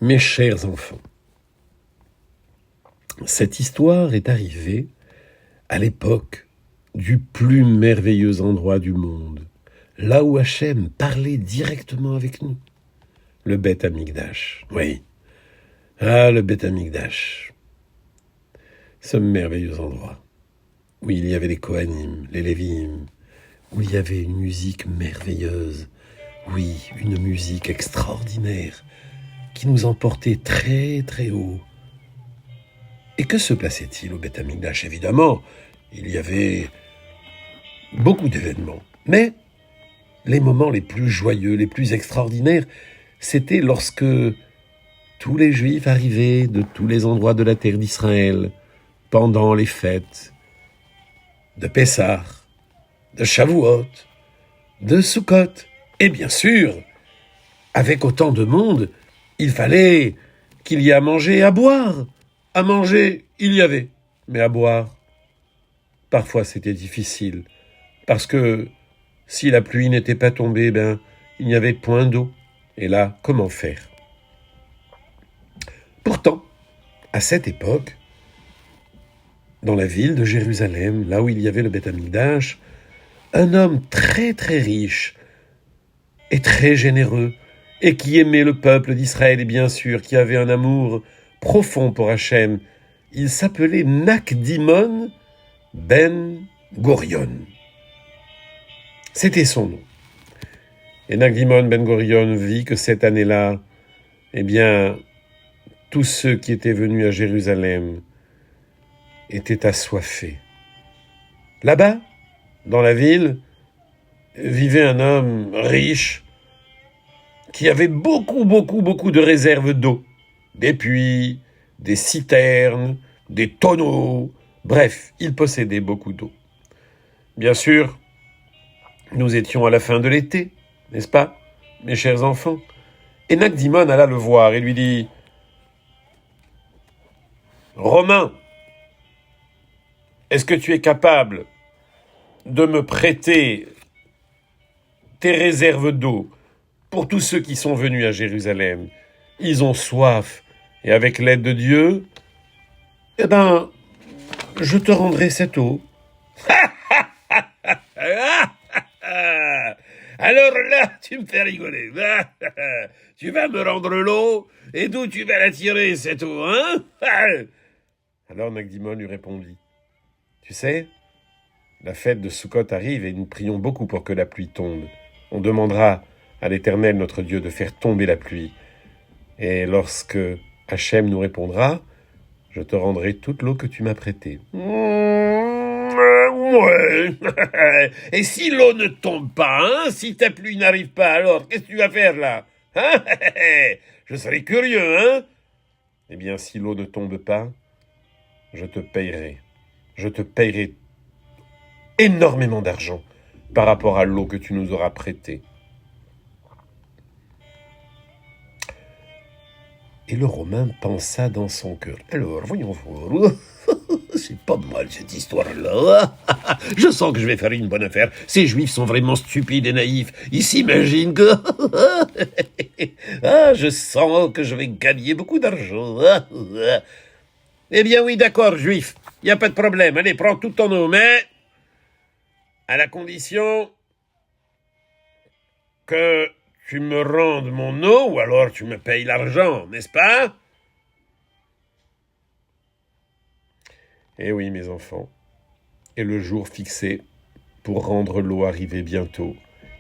Mes chers enfants, cette histoire est arrivée à l'époque du plus merveilleux endroit du monde, là où Hachem parlait directement avec nous. Le Beth Amikdash, oui. Ah, le Beth Amikdash. Ce merveilleux endroit où il y avait les Kohanim, les Lévim, où il y avait une musique merveilleuse, oui, une musique extraordinaire, qui nous emportait très très haut. Et que se passait-il au Beth Amikdash? Évidemment, il y avait beaucoup d'événements, mais les moments les plus joyeux, les plus extraordinaires, c'était lorsque tous les Juifs arrivaient de tous les endroits de la terre d'Israël pendant les fêtes de Pessah, de Shavuot, de Sukkot. Et bien sûr, avec autant de monde, il fallait qu'il y ait à manger et à boire. À manger, il y avait, mais à boire, parfois c'était difficile, parce que si la pluie n'était pas tombée, il n'y avait point d'eau. Et là, comment faire? Pourtant, à cette époque, dans la ville de Jérusalem, là où il y avait le Beth Amikdash, un homme très très riche et très généreux, et qui aimait le peuple d'Israël, et bien sûr, qui avait un amour profond pour Hachem, il s'appelait Nakdimon ben Gorion. C'était son nom. Et Nakdimon ben Gorion vit que cette année-là, tous ceux qui étaient venus à Jérusalem étaient assoiffés. Là-bas, dans la ville, vivait un homme riche qui avait beaucoup de réserves d'eau. Des puits, des citernes, des tonneaux. Bref, il possédait beaucoup d'eau. Bien sûr, nous étions à la fin de l'été, n'est-ce pas, mes chers enfants? Et Nakdimon alla le voir et lui dit « Romain, est-ce que tu es capable de me prêter tes réserves d'eau pour tous ceux qui sont venus à Jérusalem? Ils ont soif, et avec l'aide de Dieu, je te rendrai cette eau. » Alors là, tu me fais rigoler. Tu vas me rendre l'eau, et d'où tu vas la tirer, cette eau, hein? Alors Nakdimon lui répondit, tu sais, la fête de Sukkot arrive et nous prions beaucoup pour que la pluie tombe. On demandera à l'Éternel, notre Dieu, de faire tomber la pluie. Et lorsque Hachem nous répondra, je te rendrai toute l'eau que tu m'as prêtée. Ouais. Et si l'eau ne tombe pas, si ta pluie n'arrive pas, alors qu'est-ce que tu vas faire là, Je serais curieux, Eh bien, si l'eau ne tombe pas, je te payerai. Je te payerai énormément d'argent par rapport à l'eau que tu nous auras prêtée. Et le Romain pensa dans son cœur. Alors, voyons voir. C'est pas mal cette histoire-là. Je sens que je vais faire une bonne affaire. Ces Juifs sont vraiment stupides et naïfs. Ils s'imaginent que... je sens que je vais gagner beaucoup d'argent. Eh bien oui, d'accord, Juif. Il n'y a pas de problème. Allez, prends tout ton eau, mais... à la condition que tu me rendes mon eau, ou alors tu me payes l'argent, n'est-ce pas? Eh oui, mes enfants. Et le jour fixé pour rendre l'eau arrivait bientôt,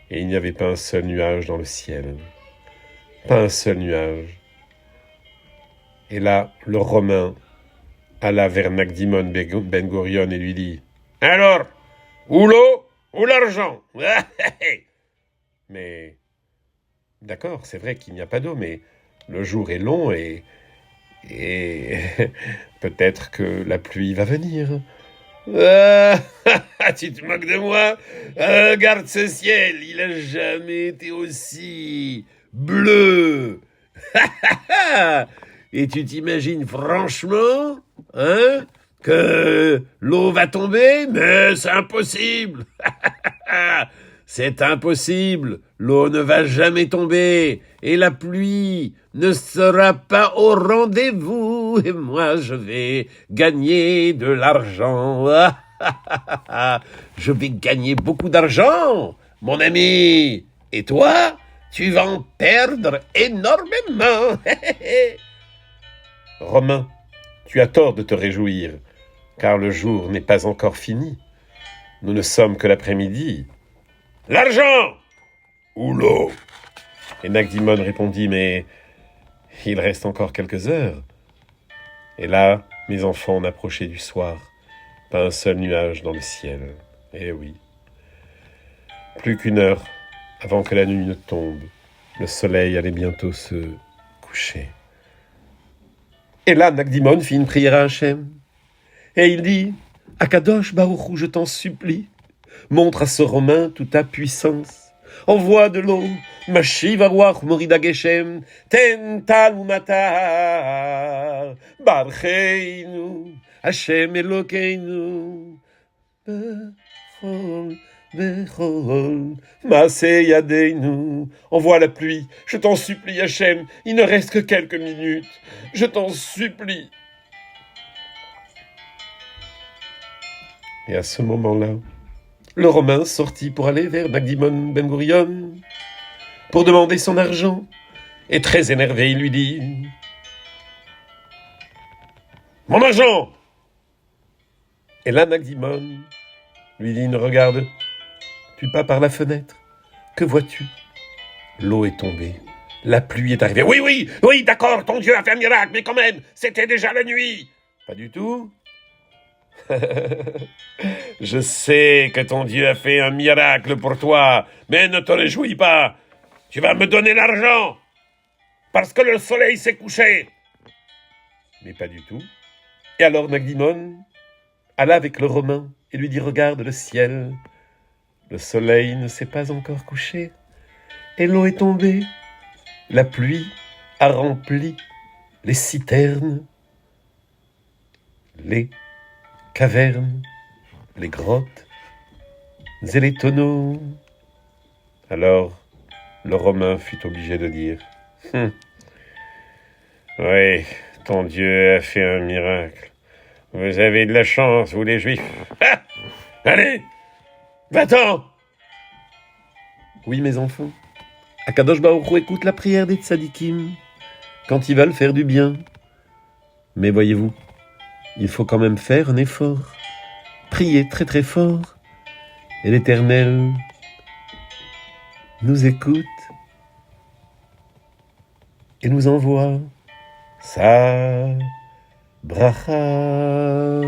et il n'y avait pas un seul nuage dans le ciel. Pas un seul nuage. Et là, le Romain alla vers Nakdimon ben Gorion et lui dit « Alors, où l'eau ou l'argent ?» Mais, d'accord, c'est vrai qu'il n'y a pas d'eau, mais le jour est long et peut-être que la pluie va venir. Tu te moques de moi? Regarde ce ciel, il n'a jamais été aussi bleu. Et tu t'imagines franchement, que l'eau va tomber? Mais c'est impossible. c'est impossible, l'eau ne va jamais tomber, et la pluie ne sera pas au rendez-vous, et moi je vais gagner de l'argent. Je vais gagner beaucoup d'argent, mon ami, et toi, tu vas en perdre énormément. Romain, tu as tort de te réjouir, car le jour n'est pas encore fini. Nous ne sommes que l'après-midi. L'argent ou l'eau? Et Nagdimon répondit, mais il reste encore quelques heures. Et là, mes enfants, on approchait du soir. Pas un seul nuage dans le ciel. Eh oui. Plus qu'une heure avant que la nuit ne tombe. Le soleil allait bientôt se coucher. Et là, Nagdimon fit une prière à Hachem. Et il dit, Akadosh Baruch Hu, je t'en supplie, montre à ce Romain toute ta puissance. Envoie de l'eau, Mashiv Aruach Morida Geshem, Ten Tal Matar, Barcheinu, Hachem Elokeinu, Bechol, Bechol, Maaseh Yadeinu. Envoie la pluie, je t'en supplie, Hachem, il ne reste que quelques minutes, je t'en supplie. Et à ce moment-là, le Romain sortit pour aller vers Nagdimon Ben Gurion pour demander son argent. Et très énervé, il lui dit « Mon argent !» Et là, Nagdimon lui dit « Ne regardes-tu pas par la fenêtre? Que vois-tu » L'eau est tombée. La pluie est arrivée. « Oui, d'accord, ton Dieu a fait un miracle, mais quand même, c'était déjà la nuit. » Pas du tout. Je sais que ton Dieu a fait un miracle pour toi, mais ne te réjouis pas. Tu vas me donner l'argent, parce que le soleil s'est couché. Mais pas du tout. Et alors Nagdimon alla avec le Romain et lui dit, regarde le ciel. Le soleil ne s'est pas encore couché, et l'eau est tombée. La pluie a rempli les citernes, les cavernes, les grottes et les tonneaux. Alors, le Romain fut obligé de dire oui, ton Dieu a fait un miracle. Vous avez de la chance, vous les Juifs. Ah, allez, va-t'en. Oui, mes enfants, Akadosh Baruch Hu écoute la prière des tzadikim quand ils veulent faire du bien. Mais voyez-vous, il faut quand même faire un effort. Prier très très fort. Et l'Éternel nous écoute et nous envoie sa bracha.